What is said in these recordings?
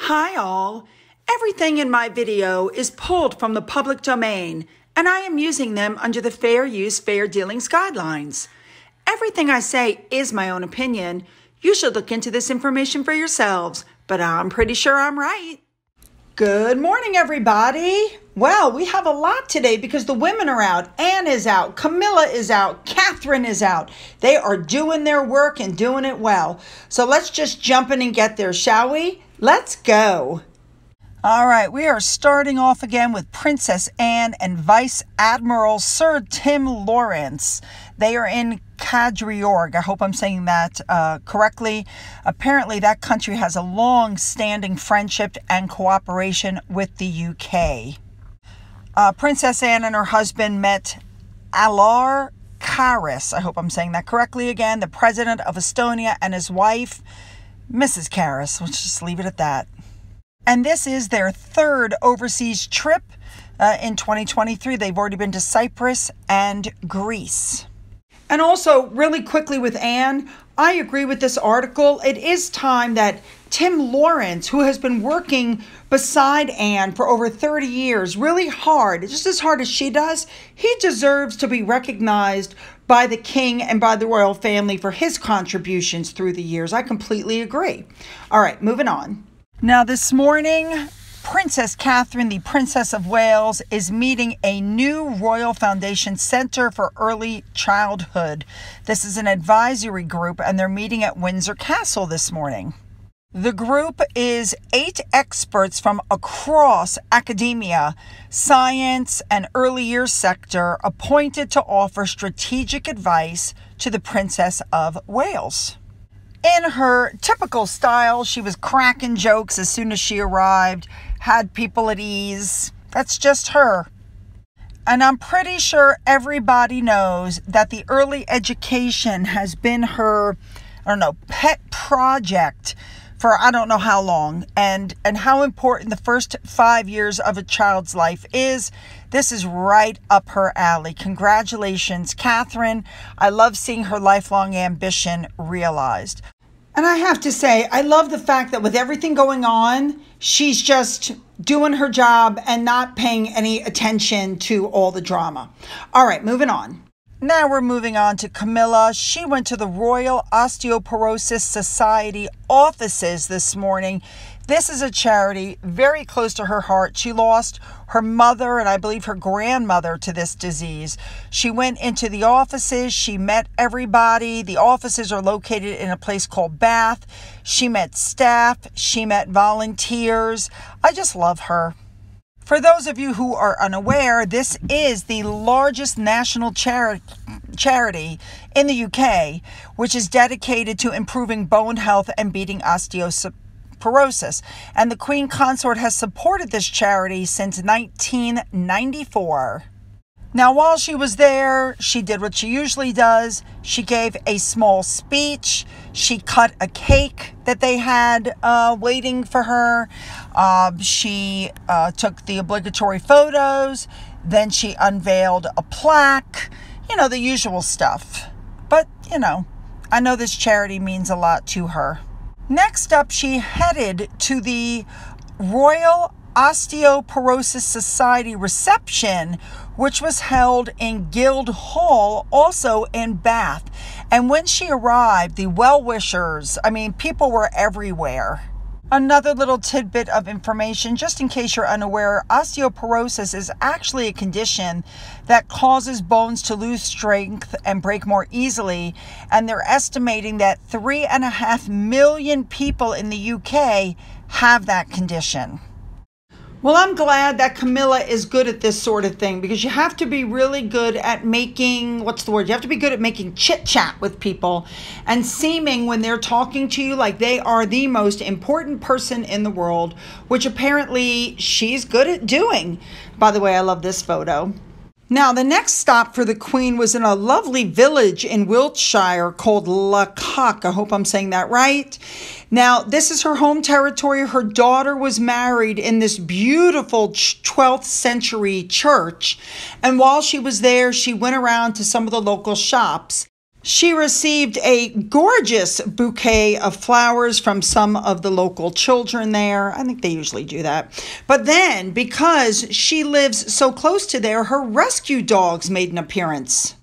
Hi all. Everything in my video is pulled from the public domain, and I am using them under the Fair Use, Fair Dealings guidelines. Everything I say is my own opinion. You should look into this information for yourselves, but I'm pretty sure I'm right. Good morning, everybody. Well, we have a lot today because the women are out. Anne is out. Camilla is out. Catherine is out. They are doing their work and doing it well. So let's just jump in and get there, shall we? Let's go. All right, we are starting off again with Princess Anne and Vice Admiral Sir Tim Lawrence. They are in Cadreorg. I hope I'm saying that correctly. Apparently, that country has a long-standing friendship and cooperation with the UK. Princess Anne and her husband met Alar Karas. I hope I'm saying that correctly again. The president of Estonia and his wife, Mrs. Karas. Let's just leave it at that. And this is their third overseas trip in 2023. They've already been to Cyprus and Greece. And also, really quickly with Anne, I agree with this article. It is time that Tim Lawrence, who has been working beside Anne for over 30 years, really hard, just as hard as she does, he deserves to be recognized by the king and by the royal family for his contributions through the years. I completely agree. All right, moving on. Now, this morning, Princess Catherine, the Princess of Wales, is meeting a new Royal Foundation Center for Early Childhood. This is an advisory group, and they're meeting at Windsor Castle this morning. The group is 8 experts from across academia, science, and early years sector appointed to offer strategic advice to the Princess of Wales. In her typical style, she was cracking jokes as soon as she arrived, had people at ease. That's just her. And I'm pretty sure everybody knows that the early education has been her, pet project for I don't know how long, and how important the first 5 years of a child's life is. This is right up her alley. Congratulations, Catherine. I love seeing her lifelong ambition realized. And I have to say, I love the fact that with everything going on, she's just doing her job and not paying any attention to all the drama. All right, moving on. Now we're moving on to Camilla. She went to the Royal Osteoporosis Society offices this morning. This is a charity very close to her heart. She lost her mother and I believe her grandmother to this disease. She went into the offices. She met everybody. The offices are located in a place called Bath. She met staff. She met volunteers. I just love her. For those of you who are unaware, this is the largest national charity in the UK, which is dedicated to improving bone health and beating osteoporosis. And the Queen Consort has supported this charity since 1994. Now, while she was there, she did what she usually does. She gave a small speech. She cut a cake that they had waiting for her. She took the obligatory photos. Then she unveiled a plaque. The usual stuff. But, I know this charity means a lot to her. Next up, she headed to the Royal Osteoporosis Society reception, which was held in Guildhall, also in Bath. And when she arrived, the well-wishers, people were everywhere. Another little tidbit of information, just in case you're unaware, osteoporosis is actually a condition that causes bones to lose strength and break more easily. And they're estimating that 3.5 million people in the UK have that condition. Well, I'm glad that Camilla is good at this sort of thing because you have to be really good at making, You have to be good at making chit-chat with people and seeming when they're talking to you like they are the most important person in the world, which apparently she's good at doing. By the way, I love this photo. Now, the next stop for the Queen was in a lovely village in Wiltshire called Lacock. I hope I'm saying that right. Now, this is her home territory. Her daughter was married in this beautiful 12th century church. And while she was there, she went around to some of the local shops. She received a gorgeous bouquet of flowers from some of the local children there. I think they usually do that. But then, because she lives so close to there, her rescue dogs made an appearance.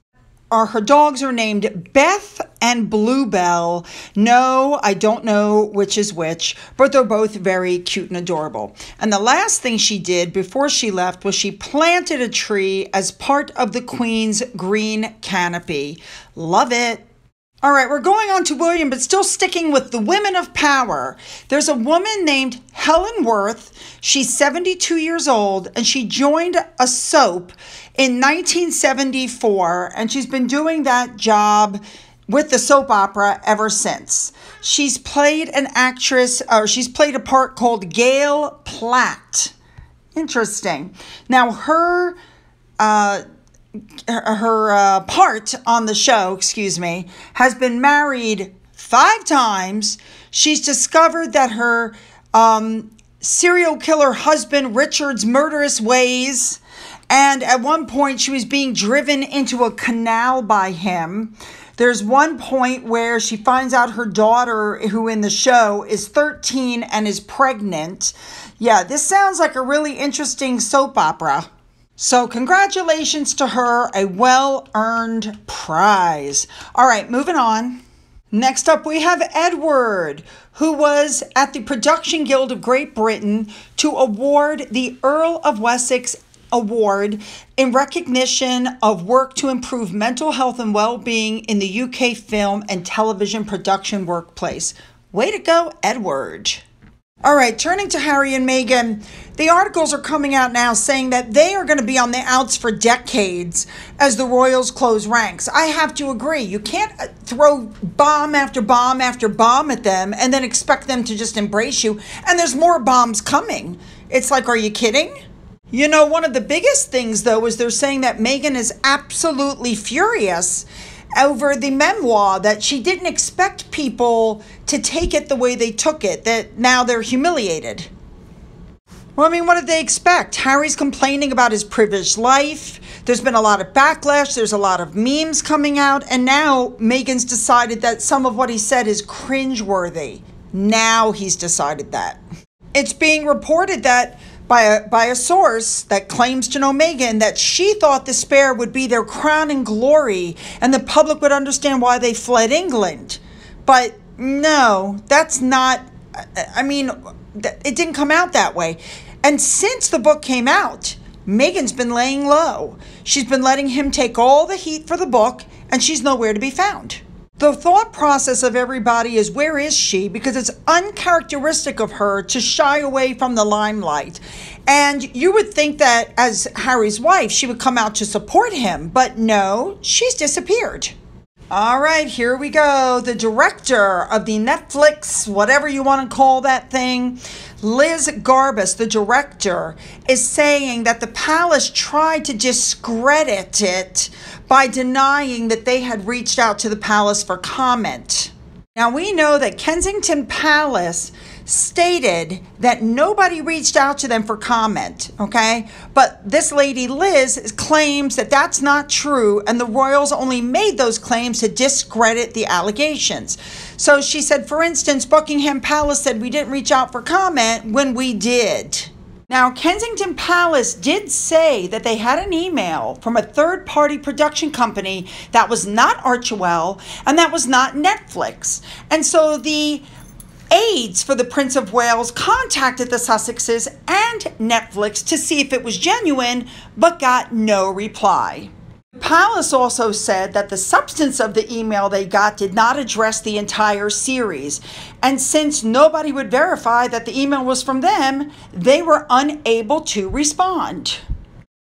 Her dogs are named Beth and Bluebell. No, I don't know which is which, but they're both very cute and adorable. And the last thing she did before she left was she planted a tree as part of the Queen's green canopy. Love it. All right, we're going on to William, but still sticking with the women of power. There's a woman named Helen Worth. She's 72 years old, and she joined a soap in 1974, and she's been doing that job with the soap opera ever since. She's played an actress, or she's played a part called Gail Platt. Interesting. Now, her part on the show, has been married 5 times. She's discovered that her serial killer husband Richard's murderous ways, and at one point she was being driven into a canal by him. There's one point where she finds out her daughter, who in the show is 13 and is pregnant. Yeah, this sounds like a really interesting soap opera. So congratulations to her, a well-earned prize. All right, moving on. Next up, we have Edward, who was at the Production Guild of Great Britain to award the Earl of Wessex Award in recognition of work to improve mental health and well-being in the UK film and television production workplace. Way to go, Edward. All right, turning to Harry and Meghan, the articles are coming out now saying that they are going to be on the outs for decades as the royals close ranks. I have to agree. You can't throw bomb after bomb after bomb at them and then expect them to just embrace you. And there's more bombs coming. It's like, are you kidding? You know, one of the biggest things, though, is they're saying that Meghan is absolutely furious over the memoir, that she didn't expect people to take it the way they took it, that now they're humiliated. Well, I mean, what did they expect? Harry's complaining about his privileged life. There's been a lot of backlash. There's a lot of memes coming out. And now Meghan's decided that some of what he said is cringeworthy. Now he's decided that. It's being reported that by a source that claims to know Meghan, that she thought the spare would be their crown and glory and the public would understand why they fled England. But no, that's not, I mean, it didn't come out that way. And since the book came out, Meghan's been laying low. She's been letting him take all the heat for the book, and she's nowhere to be found. The thought process of everybody is, where is she? Because it's uncharacteristic of her to shy away from the limelight. And you would think that as Harry's wife, she would come out to support him. But no, she's disappeared. All right, here we go. The director of the Netflix, whatever you want to call that thing, Liz Garbus, the director, is saying that the palace tried to discredit it by denying that they had reached out to the palace for comment. Now, we know that Kensington Palace stated that nobody reached out to them for comment, okay? But this lady Liz claims that that's not true, and the royals only made those claims to discredit the allegations. So she said, for instance, Buckingham Palace said we didn't reach out for comment when we did. Now, Kensington Palace did say that they had an email from a third-party production company that was not Archewell and that was not Netflix. And so the aides for the Prince of Wales contacted the Sussexes and Netflix to see if it was genuine, but got no reply. The palace also said that the substance of the email they got did not address the entire series, and since nobody would verify that the email was from them, they were unable to respond.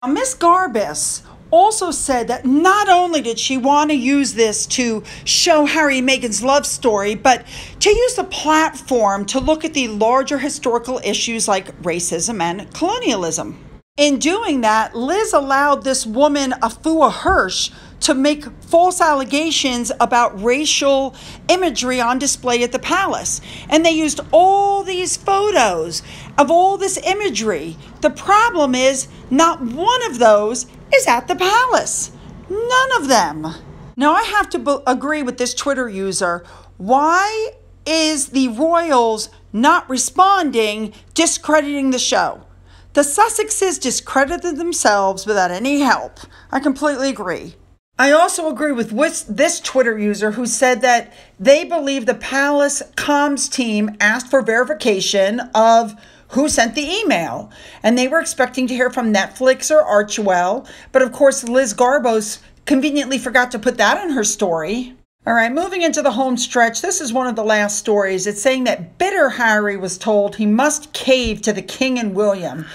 Now, Ms. Garbus also said that not only did she want to use this to show Harry and Meghan's love story, but to use the platform to look at the larger historical issues like racism and colonialism. In doing that, Liz allowed this woman, Afua Hirsch, to make false allegations about racial imagery on display at the palace. And they used all these photos of all this imagery. The problem is, not one of those is at the palace. None of them. Now, I have to agree with this Twitter user. Why is the Royals not responding, discrediting the show? The Sussexes discredited themselves without any help. I completely agree. I also agree with this Twitter user who said that they believe the Palace comms team asked for verification of who sent the email. And they were expecting to hear from Netflix or Archewell. But of course, Liz Garbos conveniently forgot to put that in her story. All right, moving into the home stretch, this is one of the last stories. It's saying that bitter Harry was told he must cave to the King and William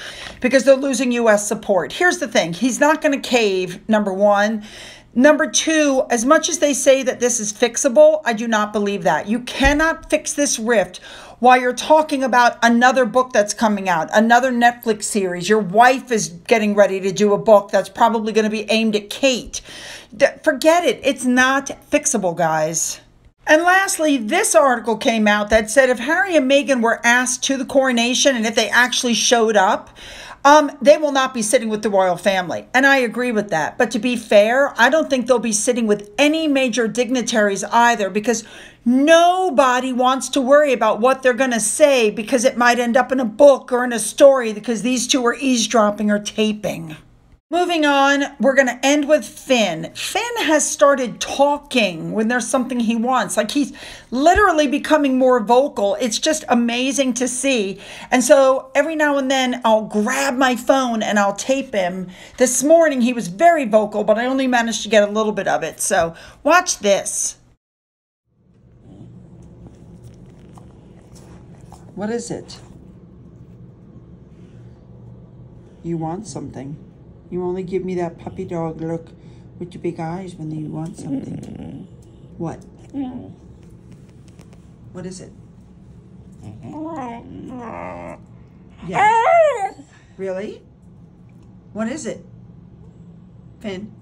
because they're losing U.S. support. Here's the thing. He's not going to cave, number one. Number two, as much as they say that this is fixable, I do not believe that. You cannot fix this rift while you're talking about another book that's coming out, another Netflix series. Your wife is getting ready to do a book that's probably going to be aimed at Kate. Forget it. It's not fixable, guys. And lastly, this article came out that said if Harry and Meghan were asked to the coronation and if they actually showed up, they will not be sitting with the royal family. And I agree with that. But to be fair, I don't think they'll be sitting with any major dignitaries either because nobody wants to worry about what they're going to say because it might end up in a book or in a story because these two are eavesdropping or taping. Moving on, we're going to end with Finn. Finn has started talking when there's something he wants. Like he's literally becoming more vocal. It's just amazing to see. And so every now and then I'll grab my phone and I'll tape him. This morning he was very vocal, but I only managed to get a little bit of it. So watch this. What is it? You want something. You only give me that puppy dog look with your big eyes when you want something. What? What is it? Yeah. Really? What is it? Finn?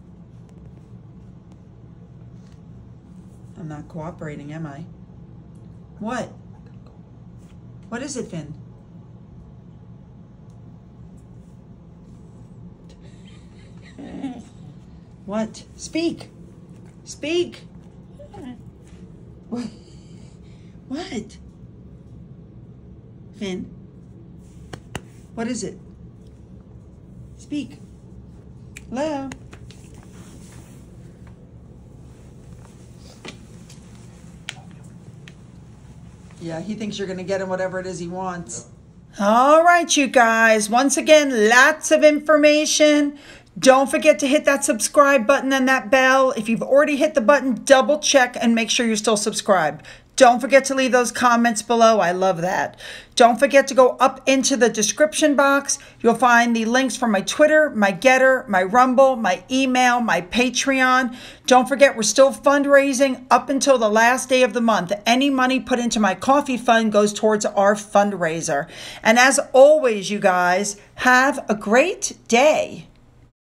I'm not cooperating, am I? What? What is it, Finn? What? Speak. Speak. What? What? Finn? What is it? Speak. Hello? Yeah, he thinks you're going to get him whatever it is he wants. All right, you guys. Once again, lots of information. Don't forget to hit that subscribe button and that bell. If you've already hit the button, double check and make sure you're still subscribed. Don't forget to leave those comments below. I love that. Don't forget to go up into the description box. You'll find the links for my Twitter, my Getter, my Rumble, my email, my Patreon. Don't forget, we're still fundraising up until the last day of the month. Any money put into my coffee fund goes towards our fundraiser. And as always, you guys, have a great day.